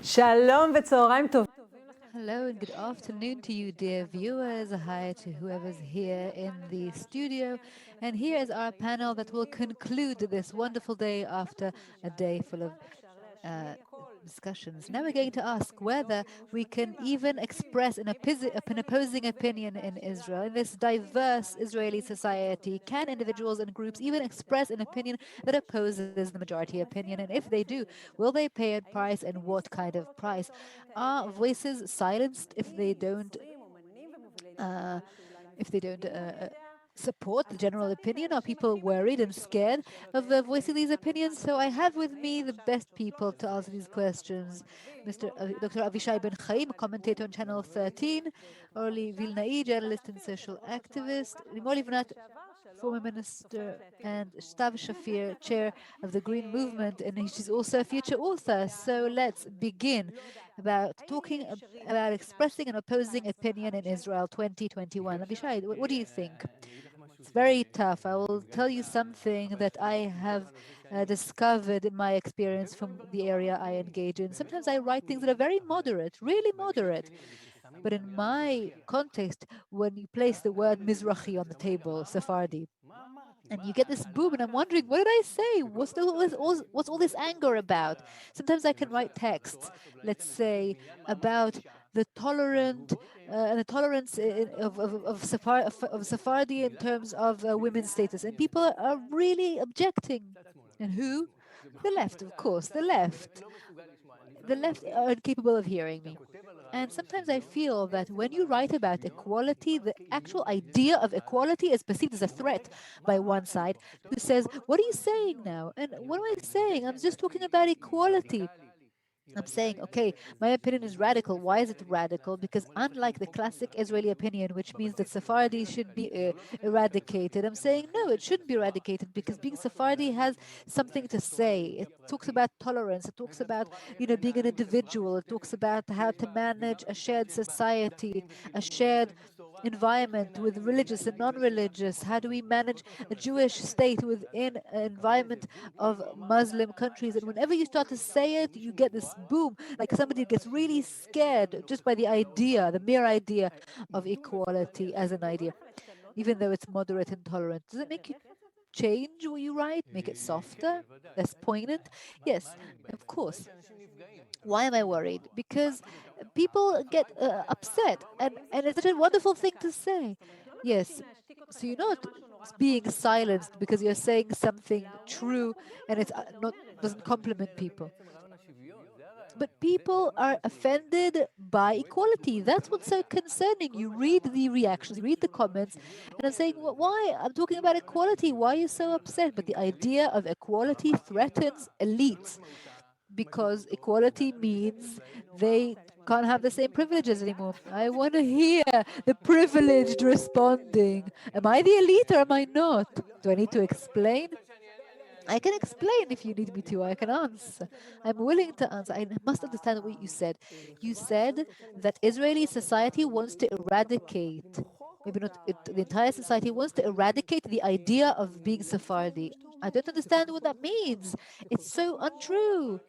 שלום וצהריים טובים. Hello and good afternoon to you, dear viewers. Hi to whoever's here in the studio. And here is our panel that will conclude this wonderful day after a day full of uh, discussions. Now we're going to ask whether we can even express an opposing opinion in Israel. In this diverse Israeli society, can individuals and groups even express an opinion that opposes the majority opinion? And if they do, will they pay a price and what kind of price? Are voices silenced uh, if they don't support the general opinion? Are people worried and scared of voicing these opinions? So I have with me the best people to answer these questions. Dr. Avishay Ben Haim, commentator on Channel 13, Orly Vilnai, journalist and social activist, Limor Livnat, former minister, and Stav Shaffir, chair of the Green Movement, and she's also a future author. So let's begin about talking about expressing an opposing opinion in Israel 2021. Avishai, what do you think? It's very tough. I will tell you something that I have discovered in my experience from the area I engage in. Sometimes I write things that are very moderate, really moderate. But in my context, when you place the word Mizrahi on the table, Sephardi, and you get this boom, and I'm wondering, what did I say? What's all this anger about? Sometimes I can write texts, let's say, about the tolerant and the tolerance of Sephardi in terms of women's status, and people are really objecting. And who? The left, of course, the left. The left are incapable of hearing me. And sometimes I feel that when you write about equality, the actual idea of equality is perceived as a threat by one side who says, what are you saying now? And what am I saying? I'm just talking about equality. I'm saying, okay, my opinion is radical. Why is it radical? Because unlike the classic Israeli opinion, which means that Sephardi should be eradicated, I'm saying, no, it shouldn't be eradicated because being Sephardi has something to say. It talks about tolerance. It talks about, being an individual. It talks about how to manage a shared society, a shared environment with religious and non-religious. How do we manage a Jewish state within an environment of Muslim countries? And whenever you start to say it, you get this boom, like somebody gets really scared just by the idea, the mere idea of equality as an idea, even though it's moderate and tolerant. Does it make you change what you write, make it softer, less poignant? Yes, of course. Why am I worried? Because people get upset, and it's such a wonderful thing to say. Yes, so you're not being silenced because you're saying something true and it's not doesn't compliment people. But people are offended by equality. That's what's so concerning. You read the reactions, you read the comments, and I'm saying, why? I'm talking about equality. Why are you so upset? But the idea of equality threatens elites because equality means they can't have the same privileges anymore. I want to hear the privileged responding. Am I the elite or am I not? Do I need to explain? I can explain if you need me to. I can answer. I'm willing to answer. I must understand what you said. You said that Israeli society wants to eradicate, maybe not the entire society wants to eradicate the idea of being Sephardi. I don't understand what that means. It's so untrue.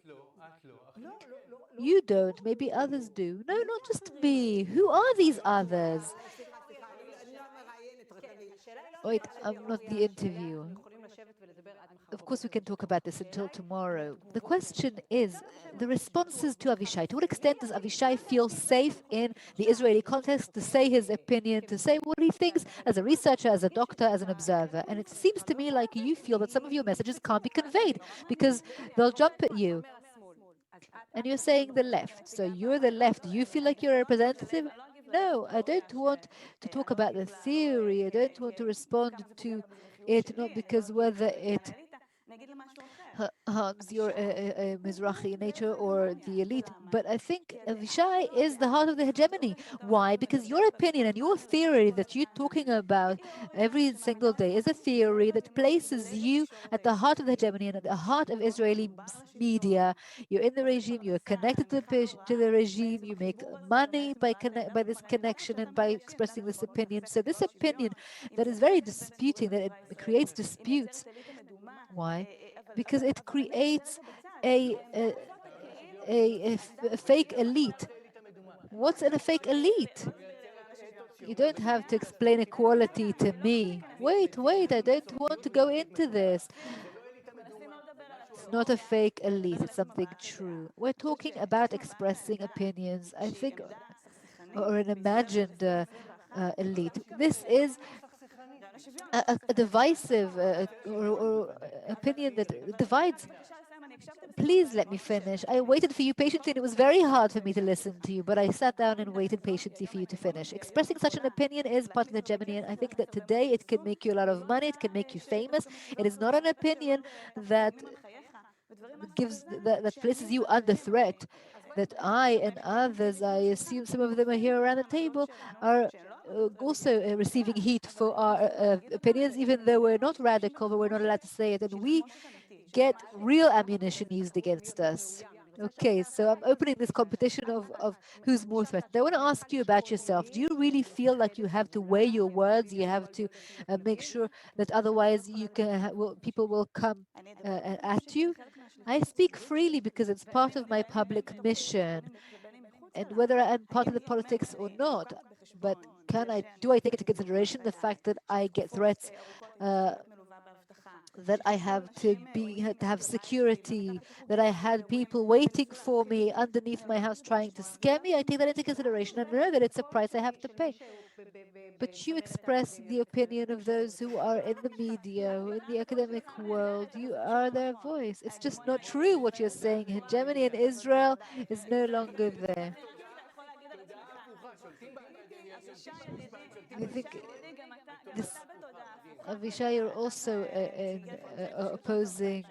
You don't. Maybe others do. No, not just me. Who are these others? Wait, I'm not the interviewer. Of course, we can talk about this until tomorrow. The question is the responses to Avishai. To what extent does Avishai feel safe in the Israeli context to say his opinion, to say what he thinks as a researcher, as a doctor, as an observer? And it seems to me like you feel that some of your messages can't be conveyed because they'll jump at you. And you're saying the left. So you're the left. Do you feel like you're a representative? No, I don't want to talk about the theory. I don't want to respond to it, not because whether it harms your Mizrahi nature or the elite. But I think Avishai is the heart of the hegemony. Why? Because your opinion and your theory that you're talking about every single day is a theory that places you at the heart of the hegemony and at the heart of Israeli media. You're in the regime, you're connected to the regime, you make money by this connection and by expressing this opinion. So this opinion that is very disputing, that it creates disputes. Why? Because it creates a a fake elite. What's in a fake elite? You don't have to explain equality to me. Wait, I don't want to go into this. It's not a fake elite, it's something true. We're talking about expressing opinions, I think, or an imagined elite. This is a divisive or opinion that divides. Please let me finish. I waited for you patiently, and it was very hard for me to listen to you, but I sat down and waited patiently for you to finish. Expressing such an opinion is part of the hegemony, and I think that today it can make you a lot of money, it can make you famous. It is not an opinion that that places you under threat. That I and others, I assume some of them are here around the table, are also receiving heat for our opinions, even though we're not radical, but we're not allowed to say it. And we get real ammunition used against us. Okay, so I'm opening this competition of who's more threatened. I want to ask you about yourself. Do you really feel like you have to weigh your words? You have to make sure that otherwise you can people will come at you? I speak freely because it's part of my public mission, and whether I'm part of the politics or not. But do I take into consideration the fact that I get threats? That I have to have security, that I had people waiting for me underneath my house trying to scare me. I take that into consideration and know that it's a price I have to pay. But you express the opinion of those who are in the media, who in the academic world. You are their voice. It's just not true what you're saying. Hegemony in Israel is no longer there. I think this, Avishay, you're also in opposing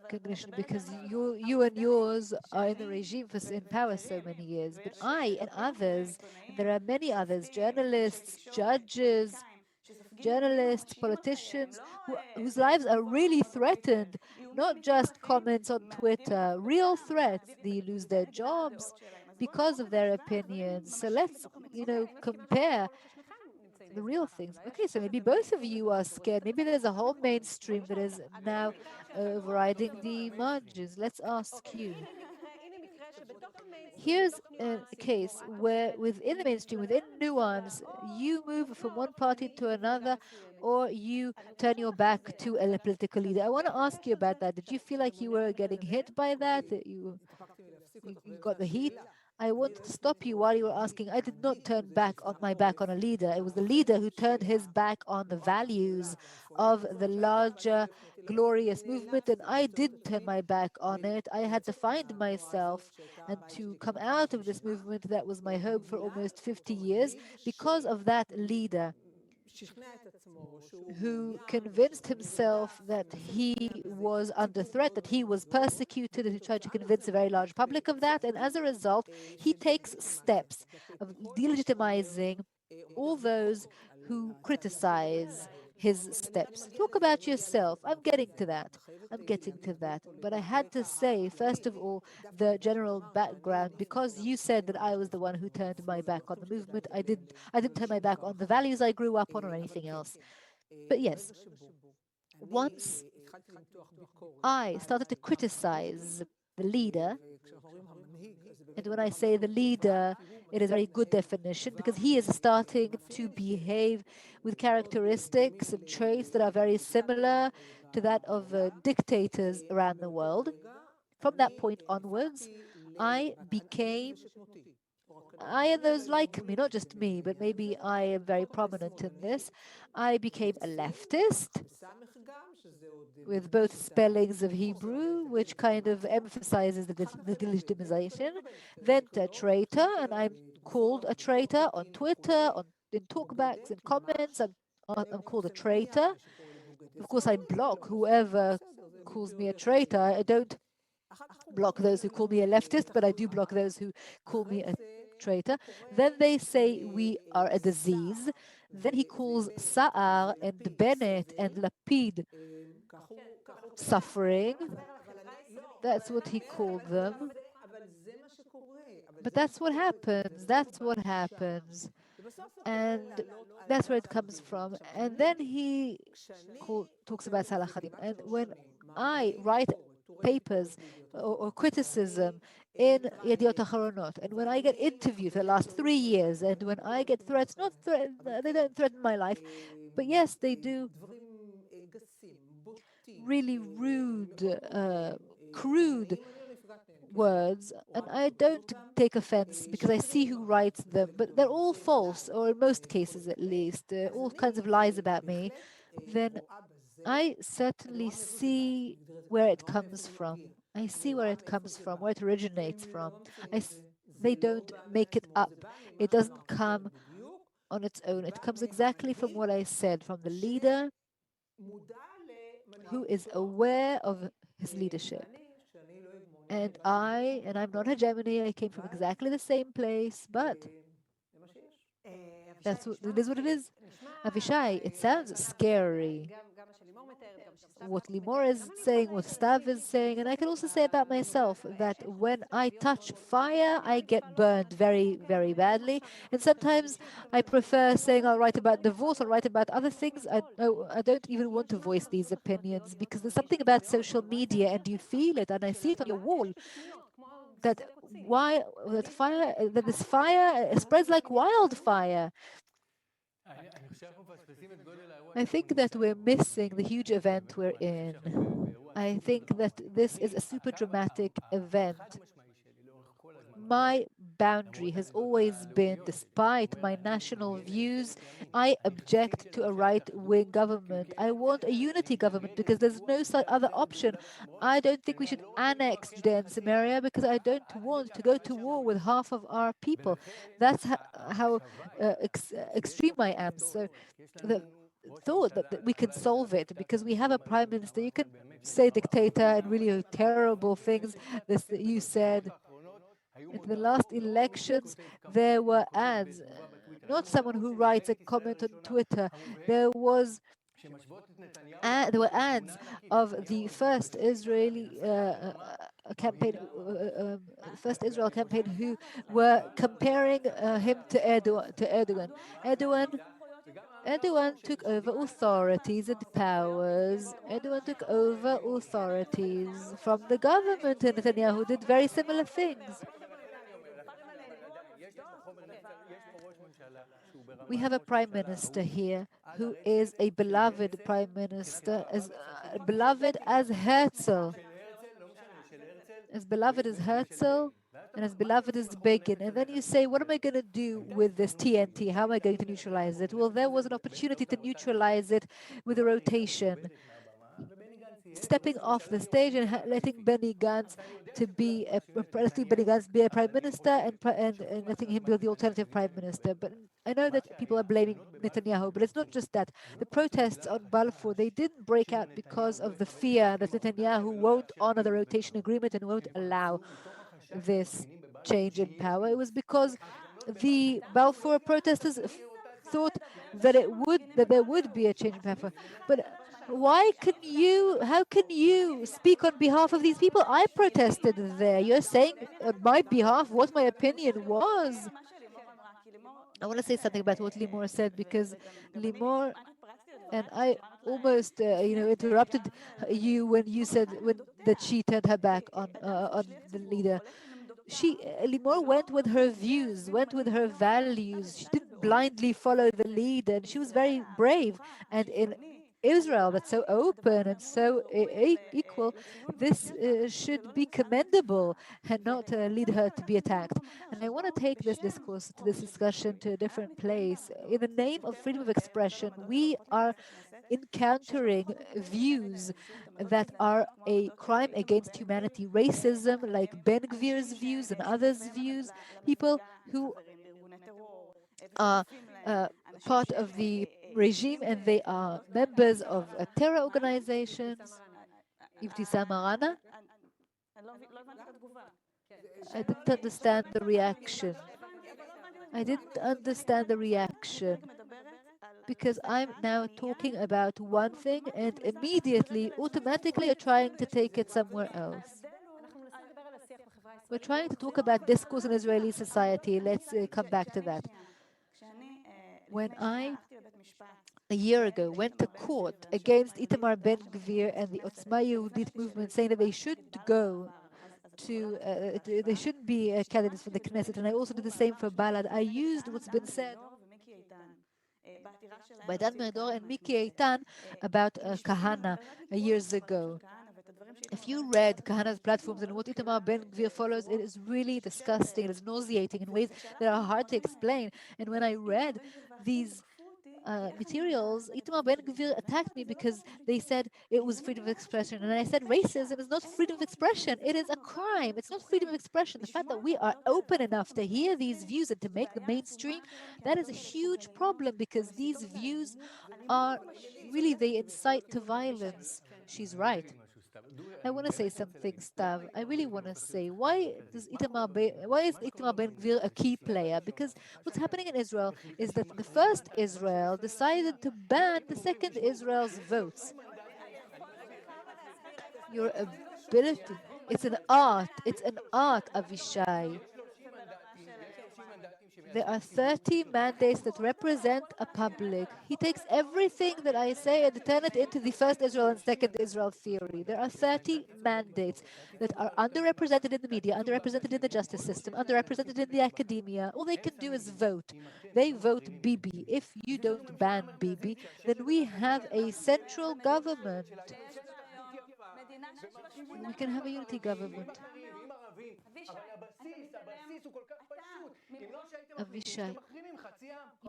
cognition because you and yours are in the regime for in power so many years. But I and others, and there are many others, journalists, politicians, whose lives are really threatened, not just comments on Twitter, real threats. They lose their jobs because of their opinions. So let's, compare the real things. Okay, so maybe both of you are scared. Maybe there's a whole mainstream that is now overriding the margins. Let's ask you. Here's a case where within the mainstream, within nuance, you move from one party to another, or you turn your back to a political leader. I want to ask you about that. Did you feel like you were getting hit by that? That you got the heat? I wanted to stop you while you were asking. I did not turn my back on a leader. It was the leader who turned his back on the values of the larger, glorious movement, and I didn't turn my back on it. I had to find myself and to come out of this movement that was my home for almost 50 years because of that leader who convinced himself that he was under threat, that he was persecuted, and he tried to convince a very large public of that. And as a result, he takes steps of delegitimizing all those who criticize his steps. Talk about yourself. I'm getting to that. I'm getting to that. But I had to say, first of all, the general background, because you said that I was the one who turned my back on the movement. I didn't turn my back on the values I grew up on or anything else. But yes, once I started to criticize the leader, and when I say the leader, it is a very good definition because he is starting to behave with characteristics and traits that are very similar to that of dictators around the world. From that point onwards, I and those like me, not just me, but maybe I am very prominent in this. I became a leftist with both spellings of Hebrew, which kind of emphasizes the delegitimization, then a traitor, and I'm called a traitor on Twitter, in talkbacks, in comments. I'm called a traitor. Of course, I block whoever calls me a traitor. I don't block those who call me a leftist, but I do block those who call me a traitor. Then they say we are a disease. Then he calls Sa'ar and Bennett and Lapid suffering. That's what he called them. But that's what happens. That's what happens. And that's where it comes from. And then he talks about Salah Khadim. And when I write papers or criticism in Yediot Aharonot, and when I get interviewed for the last 3 years, and when I get threats, they don't threaten my life, but yes, they do really rude, crude words, and I don't take offense because I see who writes them, but they're all false, or in most cases at least, all kinds of lies about me, then I certainly see where it comes from. I see where it comes from, where it originates from. They don't make it up. It doesn't come on its own. It comes exactly from what I said, from the leader who is aware of his leadership. And I'm not hegemony, I came from exactly the same place, but it is what it is. Avishai, it sounds scary. What Limor is saying, what Stav is saying, and I can also say about myself that when I touch fire, I get burned very, very badly. And sometimes I prefer saying I'll write about divorce, I'll write about other things. I don't even want to voice these opinions because there's something about social media and you feel it, and I see it on your wall. That this fire spreads like wildfire. I think that we're missing the huge event we're in. I think that this is a super dramatic event. My boundary has always been, despite my national views, I object to a right-wing government. I want a unity government because there's no other option. I don't think we should annex Judea and Samaria because I don't want to go to war with half of our people. That's how extreme I am. So the thought that we can solve it because we have a prime minister. You can say dictator and really terrible things that you said. In the last elections, there were ads, not someone who writes a comment on Twitter. There were ads of the first Israeli campaign, first Israel campaign, who were comparing him to Erdogan. Erdogan Erdogan took over authorities and powers. Erdogan took over authorities from the government, and Netanyahu did very similar things. We have a prime minister here who is a beloved prime minister, as beloved as Herzl, and as beloved as Begin. And then you say, what am I going to do with this TNT? How am I going to neutralize it? Well, there was an opportunity to neutralize it with a rotation, stepping off the stage and letting Benny Gantz be a prime minister and letting him be the alternative prime minister. But I know that people are blaming Netanyahu, but it's not just that. The protests on Balfour, they didn't break out because of the fear that Netanyahu won't honor the rotation agreement and won't allow this change in power. It was because the Balfour protesters thought that there would be a change in power. But how can you speak on behalf of these people? I protested there. You're saying on my behalf what my opinion was. I want to say something about what Limor said because Limor and I almost interrupted you when you said that she turned her back on the leader. Limor went with her views, went with her values. She didn't blindly follow the leader, and she was very brave. And in Israel, that's so open and so equal, this should be commendable and not lead her to be attacked. And I want to take this discourse, to this discussion, to a different place. In the name of freedom of expression, we are encountering views that are a crime against humanity, racism, like Ben Gvir's views and others' views, people who are part of the regime and they are members of terror organizations. Ibtisam Marana, I didn't understand the reaction. I didn't understand the reaction because I'm now talking about one thing and immediately, automatically, you're trying to take it somewhere else. We're trying to talk about discourse in Israeli society. Let's come back to that. When I a year ago went to court against Itamar Ben-Gvir and the Otzma Yehudit movement, saying that they shouldn't go they shouldn't be candidates for the Knesset. And I also did the same for Balad. I used what's been said by Dan Meridor and Miki Eitan about Kahana years ago. If you read Kahana's platforms and what Itamar Ben-Gvir follows, it is really disgusting. It is nauseating in ways that are hard to explain. And when I read these materials, Itamar Ben-Gvir attacked me because they said it was freedom of expression. And I said racism is not freedom of expression. It is a crime. It's not freedom of expression. The fact that we are open enough to hear these views and to make them mainstream, that is a huge problem because these views are really, they incite to violence. She's right. I want to say something, Stav. I really want to say, why is Itamar Ben-Gvir a key player? Because what's happening in Israel is that the first Israel decided to ban the second Israel's votes. Your ability, it's an art, Avishay. There are 30 mandates that represent a public. He takes everything that I say and turn it into the first Israel and second Israel theory. There are 30 mandates that are underrepresented in the media, underrepresented in the justice system, underrepresented in the academia. All they can do is vote. They vote Bibi. If you don't ban Bibi, then we have a central government. We can have a unity government. Avishay,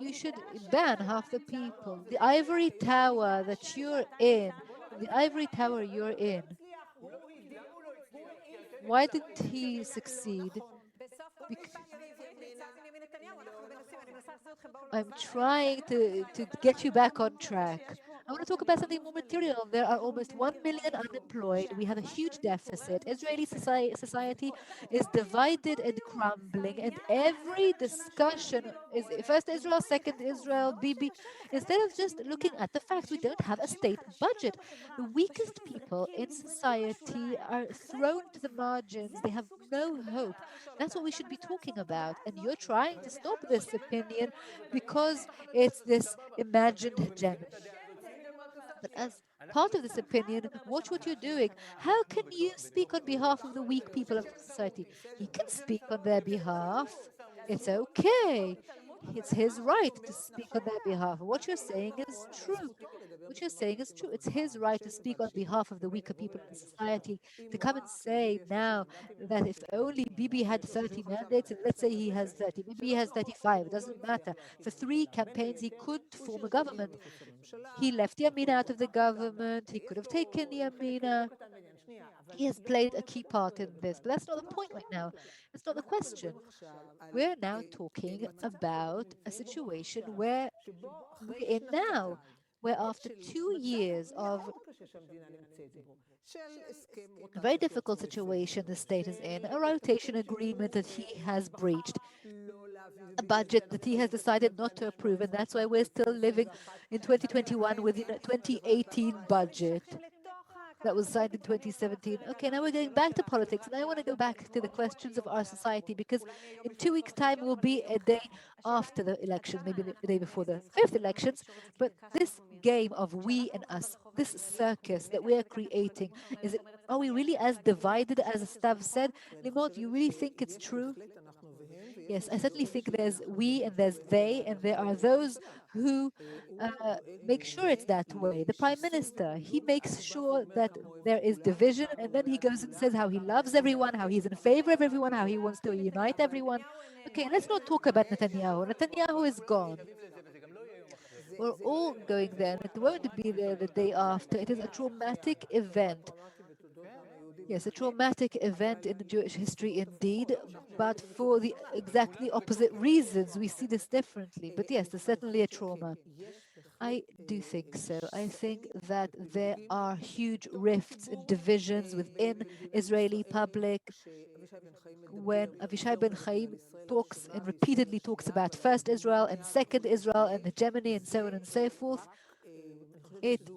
you should ban half the people. The ivory tower that you're in, the ivory tower you're in, why didn't he succeed? I'm trying to get you back on track. I want to talk about something more material. There are almost 1 million unemployed. We have a huge deficit. Israeli society is divided and crumbling, and every discussion is first Israel, second Israel, Bibi. Instead of just looking at the fact we don't have a state budget, the weakest people in society are thrown to the margins. They have no hope. That's what we should be talking about. And you're trying to stop this opinion because it's this imagined agenda. But as part of this opinion, watch what you're doing. How can you speak on behalf of the weak people of society? He can speak on their behalf. It's okay. It's his right to speak on their behalf. What you're saying is true. What you're saying is true. It's his right to speak on behalf of the weaker people in society, to come and say now that if only Bibi had 30 mandates, and let's say he has 30, maybe he has 35, it doesn't matter. For 3 campaigns, he could form a government. He left Yamina out of the government. He could have taken Yamina. He has played a key part in this, but that's not the point right now. It's not the question. We're now talking about a situation where we're in now, where after 2 years of a very difficult situation the state is in, a rotation agreement that he has breached, a budget that he has decided not to approve, and that's why we're still living in 2021 within a 2018 budget that was signed in 2017. Okay, now we're going back to politics, and I want to go back to the questions of our society because in 2 weeks' time will be a day after the elections, maybe the day before the fifth elections. But this game of we and us, this circus that we are creating, are we really as divided as Stav said? Limor, do you really think it's true? Yes, I certainly think there's we and there's they, and there are those who make sure it's that way. The prime minister, he makes sure that there is division, and then he goes and says how he loves everyone, how he's in favor of everyone, how he wants to unite everyone. Okay, let's not talk about Netanyahu. Netanyahu is gone. We're all going there, and it won't be there the day after. It is a traumatic event. Yes, a traumatic event in Jewish history indeed, but for the exactly opposite reasons. We see this differently. But yes, there's certainly a trauma. I do think so. I think that there are huge rifts and divisions within Israeli public. When Avishay ben Haim talks and repeatedly talks about first Israel and second Israel and hegemony and so on and so forth, it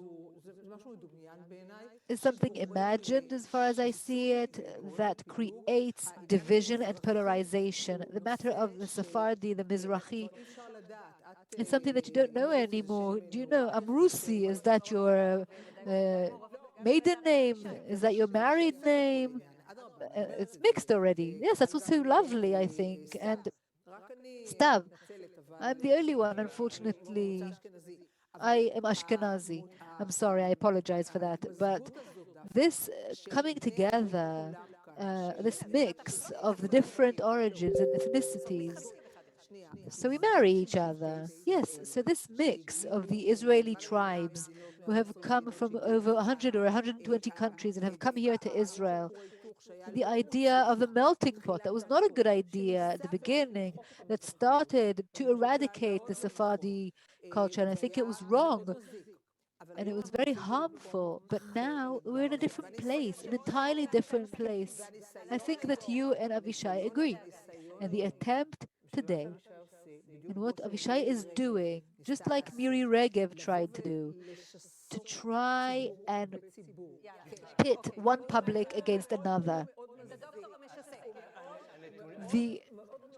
is something imagined as far as I see it that creates division and polarization. The matter of the Sephardi, the Mizrahi, It's something that you don't know anymore. Do you know Amrousi? Is that your maiden name? Is that your married name? It's mixed already. Yes, that's what's so lovely, I think. And Stav, I'm the only one, unfortunately. I am Ashkenazi. I'm sorry, I apologize for that. But this coming together, this mix of the different origins and ethnicities, so we marry each other. Yes, so this mix of the Israeli tribes who have come from over 100 or 120 countries and have come here to Israel, the idea of the melting pot, that was not a good idea at the beginning, that started to eradicate the Sephardi culture, and I think it was wrong and it was very harmful. But now we're in a different place, an entirely different place. I think that you and Avishai agree. And the attempt today, and what Avishai is doing, just like Miri Regev tried to do, to try and pit one public against another. The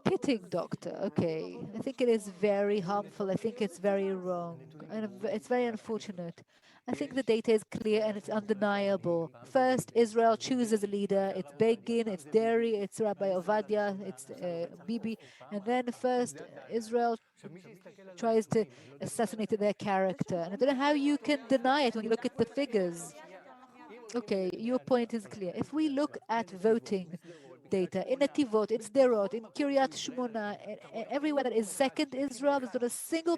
pitting doctor, okay, I think it is very harmful. I think it's very wrong. And it's very unfortunate. I think the data is clear and it's undeniable. First, Israel chooses a leader. It's Begin, it's Deri, it's Rabbi Ovadia, it's Bibi. And then first, Israel tries to assassinate their character. And I don't know how you can deny it when you look at the figures. Okay, your point is clear. If we look at voting data in Netivot, in Sderot, in Kiryat Shmona, everywhere that is second Israel, there's not a single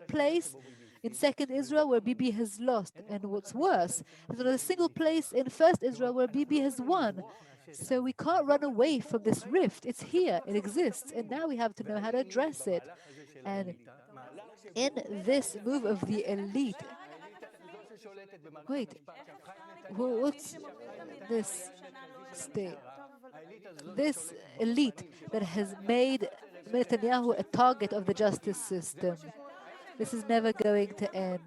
place in second Israel where Bibi has lost. And what's worse, there's not a single place in first Israel where Bibi has won. So we can't run away from this rift. It's here, it exists, and now we have to know how to address it. And in this move of the elite, wait, what's this state? This elite that has made Netanyahu a target of the justice system. This is never going to end.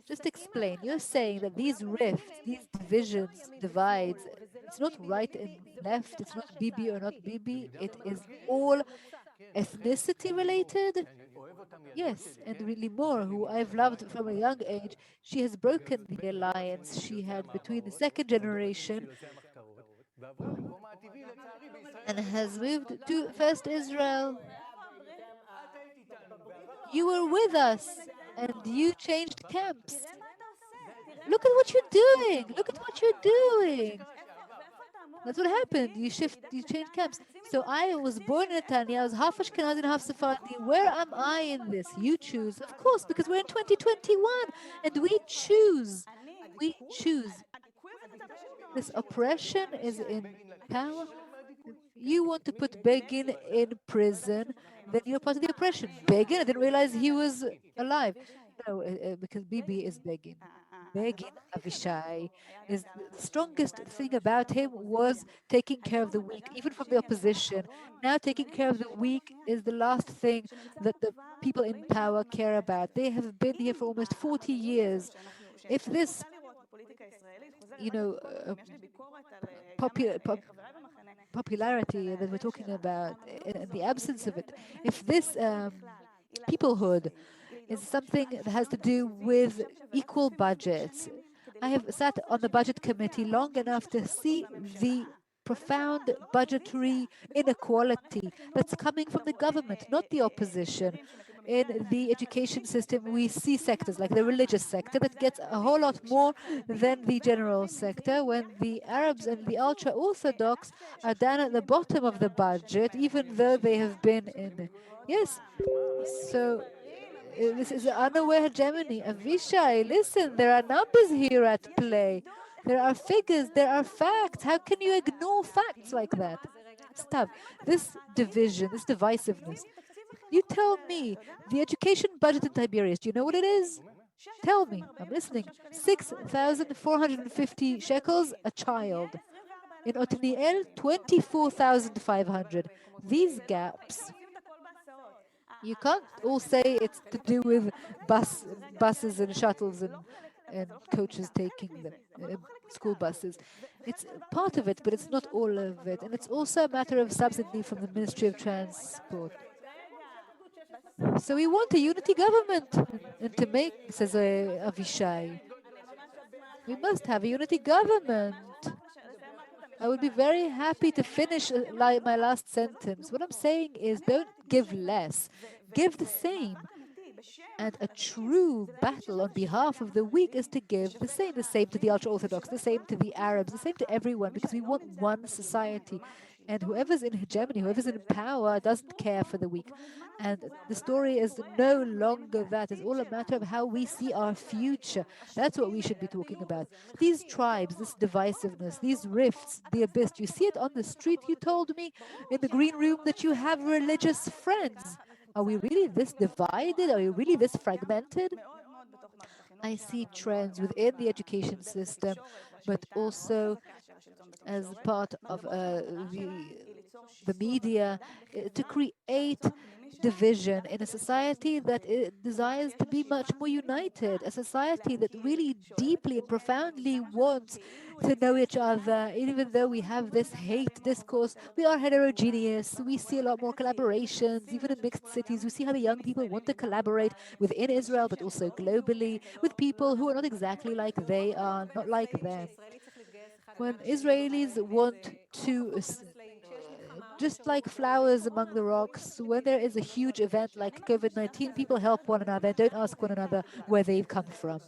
Just explain. You're saying that these rifts, these divisions, divides, it's not right and left, it's not Bibi or not Bibi, it is all ethnicity related? Yes, and Limor, who I've loved from a young age, she has broken the alliance she had between the second generation and has moved to first Israel. You were with us and you changed camps. Look at what you're doing. Look at what you're doing. That's what happened. You change camps. So I was born in Netanya. I was half Ashkenazi and half Sephardi. Where am I in this? You choose, of course, because we're in 2021 and we choose. We choose. This oppression is in power. You want to put Begin in prison, then you're part of the oppression. Begin, I didn't realize he was alive. No, because Bibi is Begin. Begin, Avishai, is the strongest thing about him was taking care of the weak, even from the opposition. Now taking care of the weak is the last thing that the people in power care about. They have been here for almost 40 years. If this, you know, popularity that we're talking about, and the absence of it, if this peoplehood is something that has to do with equal budgets. I have sat on the budget committee long enough to see the profound budgetary inequality that's coming from the government, not the opposition. In the education system, we see sectors like the religious sector that gets a whole lot more than the general sector, when the Arabs and the ultra-Orthodox are down at the bottom of the budget, even though they have been in. Yes, so this is an unaware hegemony. Avishai, listen, there are numbers here at play. There are figures, there are facts. How can you ignore facts like that? Stop. This division, this divisiveness. You tell me, the education budget in Tiberias, do you know what it is? Tell me, I'm listening. 6,450 shekels a child. In Otniel, 24,500. These gaps. You can't all say it's to do with buses and shuttles and and coaches taking them, school buses. It's part of it, but it's not all of it. And it's also a matter of subsidy from the Ministry of Transport. So we want a unity government. And to make, says Avishay, we must have a unity government. I would be very happy to finish like my last sentence. What I'm saying is don't give less, give the same. And a true battle on behalf of the weak is to give the same to the ultra-Orthodox, the same to the Arabs, the same to everyone, because we want one society. And whoever's in hegemony, whoever's in power, doesn't care for the weak. And the story is no longer that. It's all a matter of how we see our future. That's what we should be talking about. These tribes, this divisiveness, these rifts, the abyss. You see it on the street. You told me in the green room that you have religious friends. Are we really this divided? Are we really this fragmented? I see trends within the education system, but also as part of the media to create division in a society that desires to be much more united, a society that really deeply and profoundly wants to know each other. Even though we have this hate discourse, we are heterogeneous. We see a lot more collaborations, even in mixed cities. We see how the young people want to collaborate within Israel, but also globally with people who are not exactly like they are, not like them. When Israelis want to just like flowers among the rocks, when there is a huge event like COVID-19, people help one another, don't ask one another where they've come from.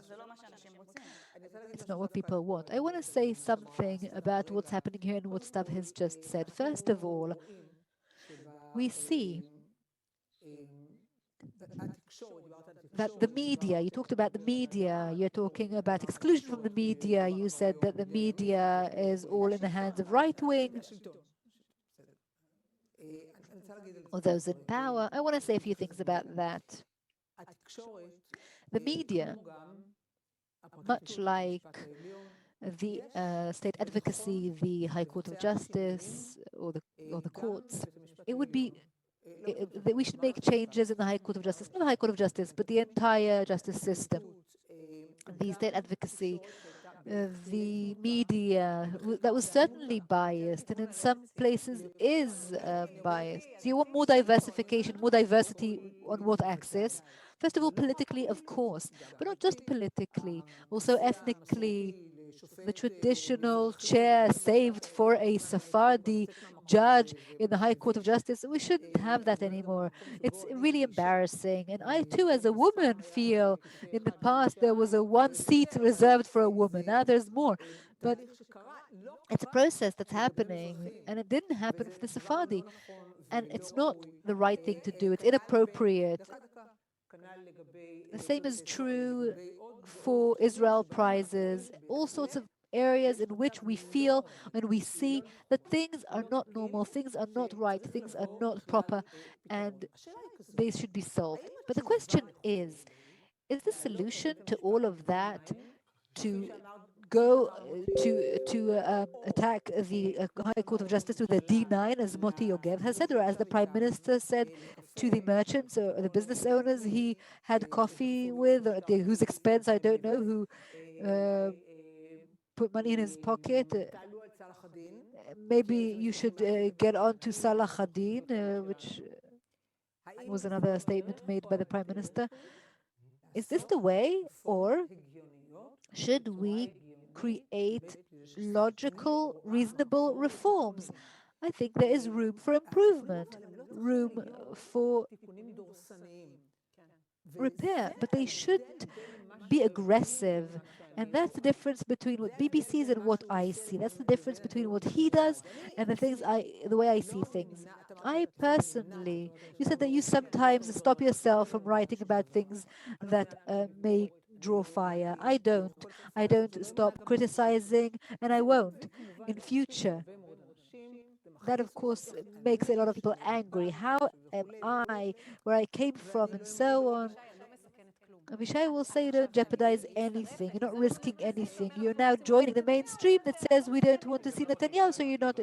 It's not what people want. I want to say something about what's happening here and what Stav has just said. First of all, we see that the media, you talked about the media, you're talking about exclusion from the media, you said that the media is all in the hands of right wing or those in power. I want to say a few things about that. The media, much like the state advocacy, the High Court of Justice, or the courts, it would be that we should make changes in the High Court of Justice, not the High Court of Justice, but the entire justice system. The state advocacy, the media, that was certainly biased, and in some places is biased. So you want more diversification, more diversity on what axis? First of all, politically, of course, but not just politically, also ethnically. The traditional chair saved for a Sephardi judge in the High Court of Justice, we shouldn't have that anymore. It's really embarrassing. And I, too, as a woman, feel in the past there was a one seat reserved for a woman. Now there's more. But it's a process that's happening, and it didn't happen for the Sephardi. And it's not the right thing to do. It's inappropriate. The same is true for Israel prizes, all sorts of areas in which we feel and we see that things are not normal, things are not right, things are not proper, and they should be solved. But the question is the solution to all of that to go to attack the High Court of Justice with a D9, as Moti Yogev has said, or as the Prime Minister said to the merchants or the business owners he had coffee with, or at whose expense, I don't know, who put money in his pocket. Maybe you should get on to Salah Khadin, which was another statement made by the Prime Minister. Is this the way, or should we create logical, reasonable reforms? I think there is room for improvement, room for repair, but they shouldn't be aggressive. And that's the difference between what BBC sees and what I see. That's the difference between what he does and the way I see things. I personally, you said that you sometimes stop yourself from writing about things that may draw fire. I don't. I don't stop criticizing, and I won't in future. That, of course, makes a lot of people angry. How am I, where I came from, and so on? Avishay will say you don't jeopardize anything. You're not risking anything. You're now joining the mainstream that says we don't want to see Netanyahu, so you're not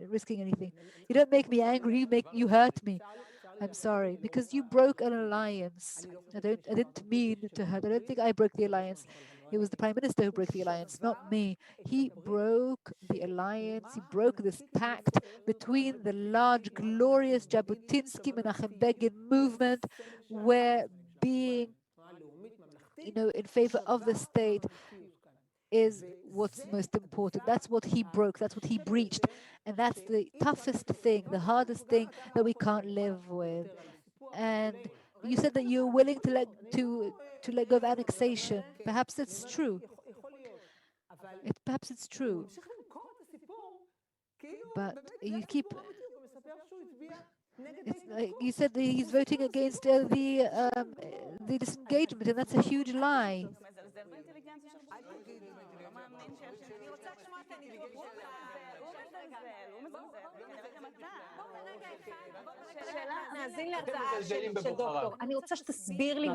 risking anything. You don't make me angry. You hurt me. I'm sorry, because you broke an alliance. I didn't mean to hurt. I don't think I broke the alliance. It was the prime minister who broke the alliance, not me. He broke the alliance, he broke this pact between the large, glorious Jabotinsky Menachem Begin movement, where being, in favor of the state is what's most important. That's what he broke, that's what he breached. And that's the toughest thing, the hardest thing that we can't live with. And you said that you're willing to let go of annexation. Perhaps it's true. Perhaps it's true. But you keep. It's like you said that he's voting against the disengagement, and that's a huge lie. אני רוצה שתסביר לי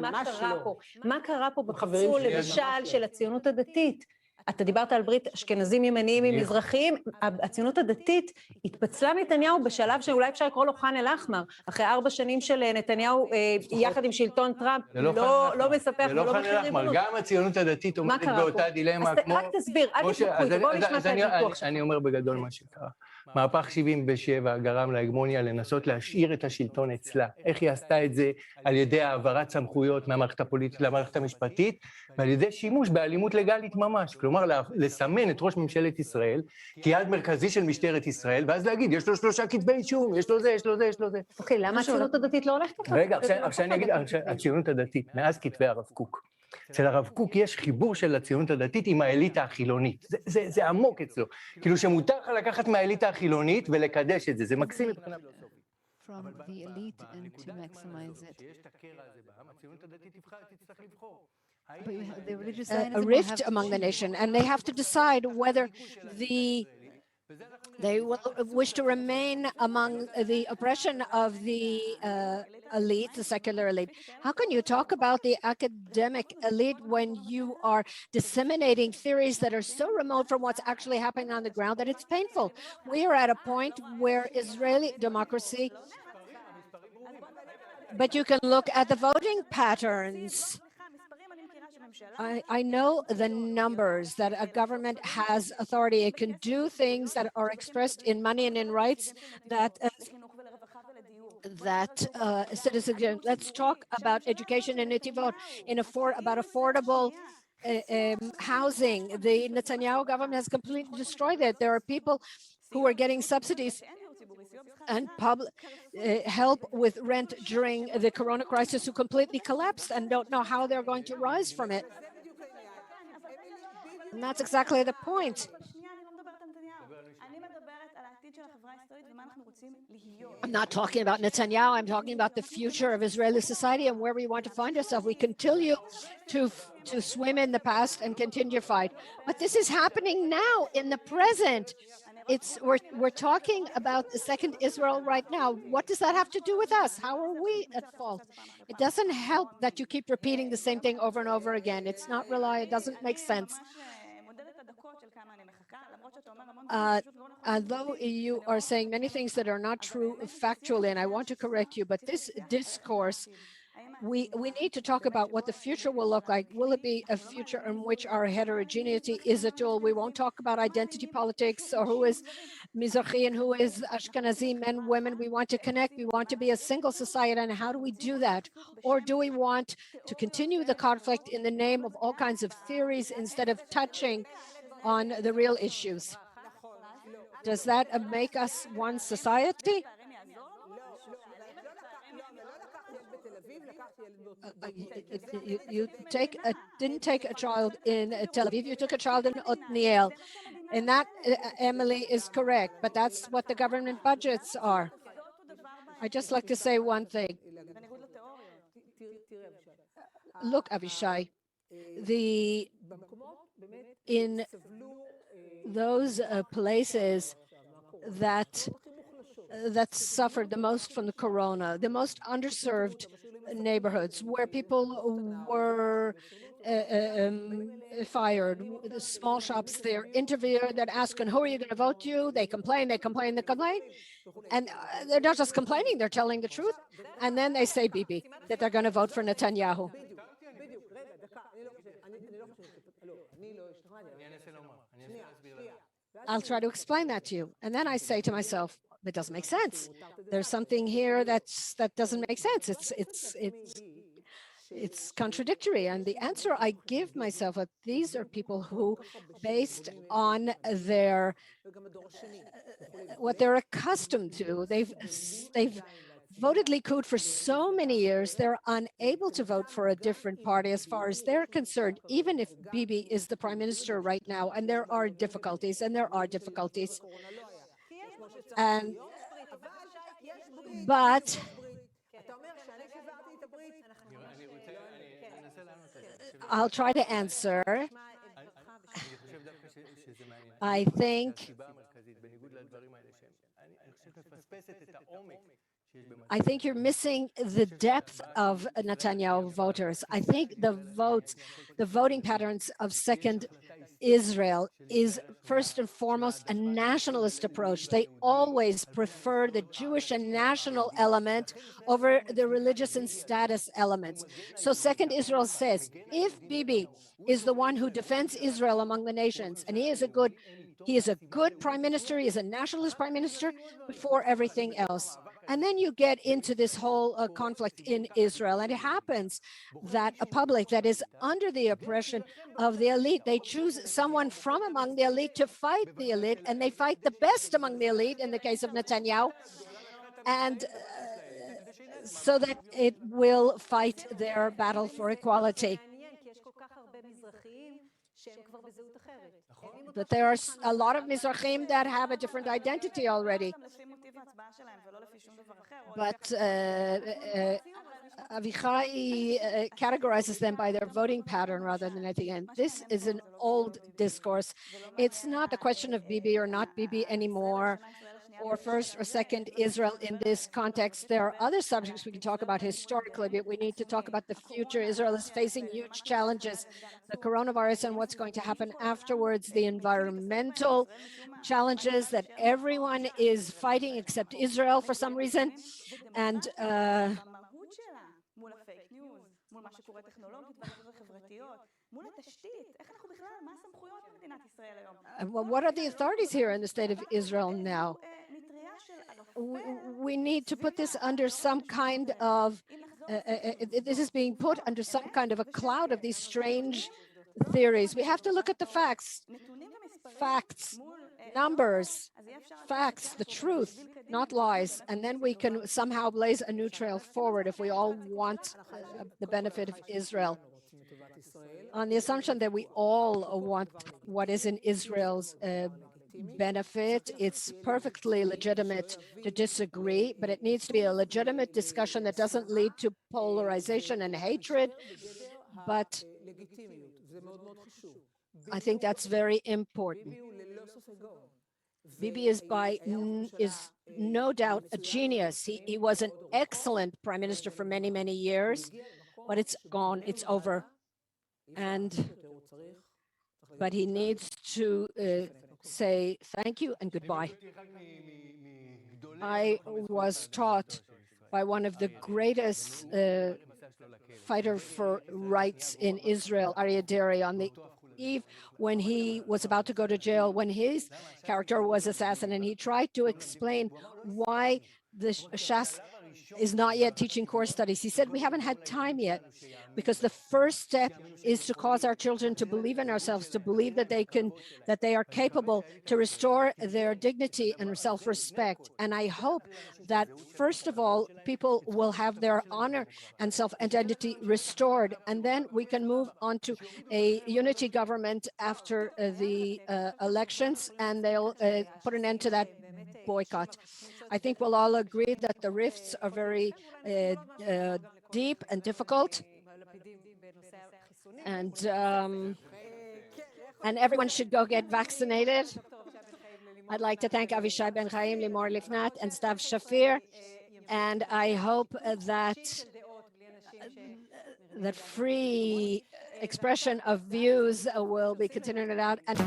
מה קרה פה בפיצול, למשל, של הציונות הדתית. אתה דיברת על ברית אשכנזים ימניים עם מזרחיים, הציונות הדתית התפצלה מנתניהו בשלב שאולי אפשר לקרוא לו ח'אן אל-אחמר, אחרי 4 שנים של נתניהו יחד עם שלטון טראמפ, לא מספח ולא מכיר ריבונות. גם הציונות הדתית עומדת באותה דילמה כמו... רק תסביר, אל תתווכחו, בואו נשמע את הוויכוח שלך. אני אומר בגדול מה שקרה. מהפך 77 גרם להגמוניה לנסות להשאיר את השלטון אצלה. איך היא עשתה את זה? על ידי העברת סמכויות מהמערכת הפוליטית למערכת המשפטית, ועל ידי שימוש באלימות לגלית ממש. כלומר, לסמן את ראש ממשלת ישראל כיעד מרכזי של משטרת ישראל, ואז להגיד, יש לו 3 כתבי אישום, יש לו זה, יש לו זה, יש לו זה. אוקיי, למה הציונות הדתית לא הולכת ככה? רגע, עכשיו אני אגיד, הציונות הדתית, מאז כתבי הרב קוק. אצל הרב קוק יש חיבור של הציונות הדתית עם האליטה החילונית. זה עמוק אצלו. כאילו שמותר לך לקחת מהאליטה החילונית ולקדש את זה. זה מקסים מבחינה פילוסופית. From the elite and to maximize it. A rift among the nation, and they have to decide whether they wish to remain among the oppression of the elite, the secular elite. How can you talk about the academic elite when you are disseminating theories that are so remote from what's actually happening on the ground that it's painful? We are at a point where Israeli democracy, but you can look at the voting patterns. I know the numbers that a government has authority. It can do things that are expressed in money and in rights that citizens. Let's talk about education and Netivot, about affordable housing. The Netanyahu government has completely destroyed it. There are people who are getting subsidies and help with rent during the corona crisis who completely collapsed and don't know how they're going to rise from it. And that's exactly the point. I'm not talking about Netanyahu, I'm talking about the future of Israeli society and where we want to find ourselves. We continue to swim in the past and continue to fight. But this is happening now in the present. We're talking about the second Israel right now. What does that have to do with us? How are we at fault? It doesn't help that you keep repeating the same thing over and over again. It's not reliable. It doesn't make sense. Although you are saying many things that are not true factually, and I want to correct you, but this discourse, we need to talk about what the future will look like. Will it be a future in which our heterogeneity is a tool? We won't talk about identity politics or who is Mizrahi and who is Ashkenazi, men, women. We want to connect. We want to be a single society. And how do we do that? Or do we want to continue the conflict in the name of all kinds of theories instead of touching on the real issues? Does that make us one society? You didn't take a child in Tel Aviv, you took a child in Otniel. And that, Emily, is correct, but that's what the government budgets are. I'd just like to say one thing. Look, Avishay, in those places that suffered the most from the corona, the most underserved neighborhoods where people were fired, the small shops there, interview that ask, and who are you going to vote to? They complain. And they're not just complaining, they're telling the truth. And then they say, Bibi, that they're going to vote for Netanyahu. I'll try to explain that to you. And then I say to myself, it doesn't make sense. There's something here that doesn't make sense. It's contradictory. And the answer I give myself, these are people who, based on what they're accustomed to, they've voted Likud for so many years, they're unable to vote for a different party as far as they're concerned, even if Bibi is the prime minister right now. And there are difficulties, but I'll try to answer. I think you're missing the depth of Netanyahu voters. I think the voting patterns of Second Israel is first and foremost a nationalist approach. They always prefer the Jewish and national element over the religious and status elements. So Second Israel says, if Bibi is the one who defends Israel among the nations, and he is a good prime minister, he is a nationalist prime minister before everything else. And then you get into this whole conflict in Israel. And it happens that a public that is under the oppression of the elite, they choose someone from among the elite to fight the elite, and they fight the best among the elite in the case of Netanyahu, and so that it will fight their battle for equality. But there are a lot of Mizrahim that have a different identity already. But Avishay categorizes them by their voting pattern rather than anything. And this is an old discourse. It's not a question of Bibi or not Bibi anymore, or first or second Israel in this context. There are other subjects we can talk about historically, but we need to talk about the future. Israel is facing huge challenges, the coronavirus and what's going to happen afterwards, the environmental challenges that everyone is fighting except Israel for some reason. And what are the authorities here in the state of Israel now? We need to put this under some kind of, this is being put under some kind of a cloud of these strange theories. We have to look at the facts, numbers, facts, the truth, not lies, and then we can somehow blaze a new trail forward if we all want the benefit of Israel. On the assumption that we all want what is in Israel's benefit, it's perfectly legitimate to disagree, but it needs to be a legitimate discussion that doesn't lead to polarization and hatred. But I think that's very important. Bibi is no doubt a genius. He was an excellent prime minister for many, many years, but it's gone, it's over. But he needs to say thank you and goodbye. I was taught by one of the greatest fighter for rights in Israel, Aryeh Deri, on the eve when he was about to go to jail, when his character was assassinated, and he tried to explain why the Shas is not yet teaching core studies. He said, we haven't had time yet, because the first step is to cause our children to believe in ourselves, to believe that they are capable to restore their dignity and self-respect. And I hope that, first of all, people will have their honor and self-identity restored, and then we can move on to a unity government after the elections, and they'll put an end to that boycott. I think we'll all agree that the rifts are very deep and difficult, and everyone should go get vaccinated. I'd like to thank Avishay Ben Haim, Limor, Livnat, and Stav Shaffir, and I hope that free expression of views will be continuing it out. And